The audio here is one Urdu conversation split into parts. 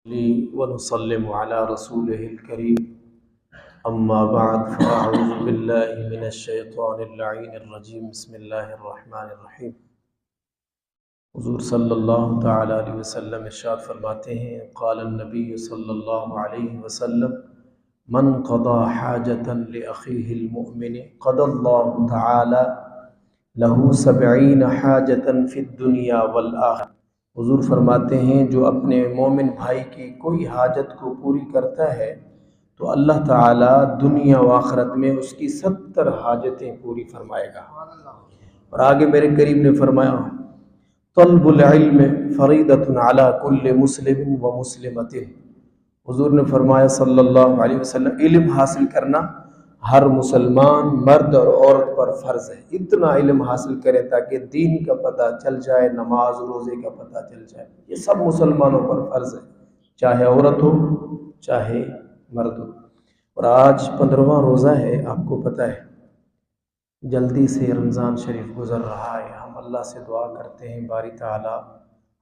ونسلم على رسوله الكريم أما بعد فأعوذ بالله من الشيطان اللعين الرجيم بسم الله الرحمن الرحيم۔ حضور صلی اللہ تعالیٰ علیہ وسلم ارشاد فرماتے ہیں، قال النبی صلی اللہ علیہ وسلم من قضى حاجة لأخيه المؤمن قضى الله تعالی له 70 حاجة في الدنيا والآخرة۔ حضور فرماتے ہیں جو اپنے مومن بھائی کی کوئی حاجت کو پوری کرتا ہے تو اللہ تعالیٰ دنیا و آخرت میں اس کی 70 حاجتیں پوری فرمائے گا۔ اور آگے میرے کریم نے فرمایا، طلب العلم فریضۃ علی کل مسلم و مسلمۃ۔ حضور نے فرمایا صلی اللہ علیہ وسلم، علم حاصل کرنا ہر مسلمان مرد اور عورت پر فرض ہے۔ اتنا علم حاصل کرے تاکہ دین کا پتہ چل جائے، نماز روزے کا پتہ چل جائے، یہ سب مسلمانوں پر فرض ہے، چاہے عورت ہو چاہے مرد ہو۔ اور آج 15واں روزہ ہے، آپ کو پتہ ہے جلدی سے رمضان شریف گزر رہا ہے۔ ہم اللہ سے دعا کرتے ہیں باری تعالی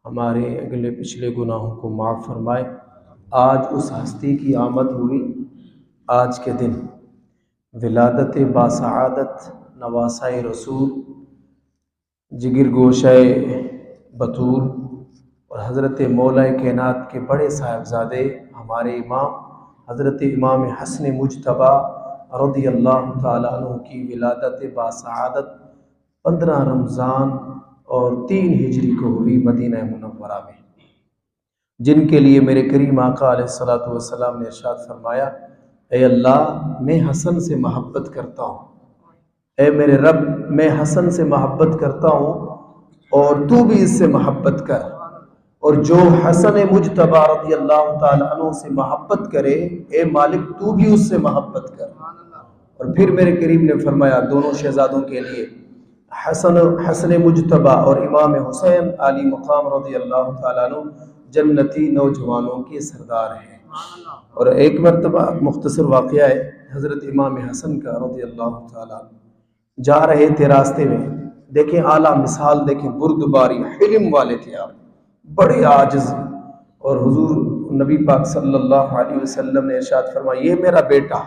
ہمارے اگلے پچھلے گناہوں کو معاف فرمائے۔ آج اس ہستی کی آمد ہوئی، آج کے دن ولادت باسعادت نواسۂ رسول جگر گوشہ بطول اور حضرت مولا کائنات کے بڑے صاحبزادے ہمارے امام حضرت امام حسن مجتبیٰ رضی اللہ تعالیٰ عنہ کی ولادت باسعادت 15 رمضان اور 3 ہجری کو ہوئی مدینہ منورہ میں، جن کے لیے میرے کریم آقا علیہ الصلوۃ والسلام نے ارشاد فرمایا، اے اللہ میں حسن سے محبت کرتا ہوں، اے میرے رب میں حسن سے محبت کرتا ہوں اور تو بھی اس سے محبت کر، اور جو حسن مجتبیٰ رضی اللہ تعالیٰ عنہ سے محبت کرے اے مالک تو بھی اس سے محبت کر۔ اور پھر میرے کریم نے فرمایا دونوں شہزادوں کے لیے حسن مجتبیٰ اور امام حسین علی مقام رضی اللہ تعالیٰ عنہ جنتی نوجوانوں کے سردار ہیں۔ اور ایک مرتبہ مختصر واقعہ ہے حضرت امام حسن کا رضی اللہ تعالیٰ جا رہے تھے راستے میں، دیکھیں اعلیٰ مثال، دیکھیں بردباری، حلم والے تھے آپ، بڑے عاجز، اور حضور نبی پاک صلی اللہ علیہ وسلم نے ارشاد فرمایا، یہ میرا بیٹا،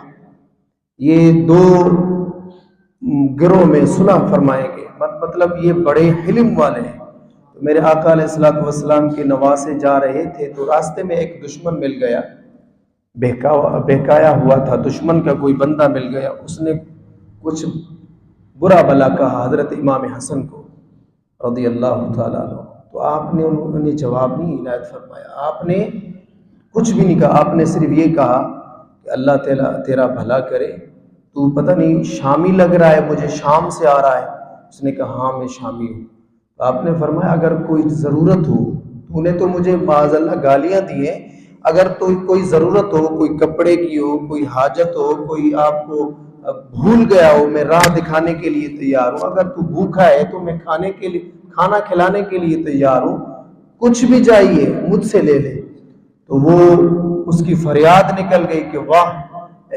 یہ 2 گروہ میں صلح فرمائیں گے، مطلب یہ بڑے حلم والے ہیں۔ تو میرے آقا علیہ الصلوۃ والسلام کے نواسے جا رہے تھے تو راستے میں ایک دشمن مل گیا، بہکایا ہوا تھا، دشمن کا کوئی بندہ مل گیا، اس نے کچھ برا بلا کہا حضرت امام حسن کو رضی اللہ تعالیٰ عنہ، تو آپ نے انہیں جواب نہیں عنایت فرمایا، آپ نے کچھ بھی نہیں کہا، آپ نے صرف یہ کہا کہ اللہ تعالیٰ تیرا بھلا کرے، تو پتہ نہیں شامی لگ رہا ہے، مجھے شام سے آ رہا ہے۔ اس نے کہا ہاں میں شامی ہوں۔ تو آپ نے فرمایا اگر کوئی ضرورت ہو، تو انہیں تو مجھے معاذ اللہ گالیاں دی ہیں، اگر تو کوئی ضرورت ہو، کوئی کپڑے کی ہو، کوئی حاجت ہو، کوئی آپ کو بھول گیا ہو، میں راہ دکھانے کے لیے تیار ہوں، اگر تو بھوکا ہے تو میں کھانا کھلانے کے لیے تیار ہوں، کچھ بھی چاہیے مجھ سے لے لے۔ تو وہ اس کی فریاد نکل گئی کہ واہ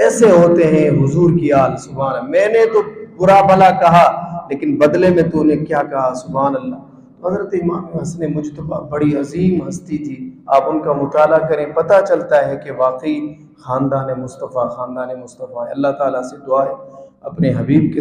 ایسے ہوتے ہیں حضور کی آل، سبحان اللہ، میں نے تو برا بھلا کہا لیکن بدلے میں تو نے کیا کہا، سبحان اللہ۔ حضرت امام حسن مجتبیٰ بڑی عظیم ہستی تھی، آپ ان کا مطالعہ کریں، پتہ چلتا ہے کہ واقعی خاندان مصطفیٰ اللہ تعالیٰ سے دعا ہے اپنے حبیب کے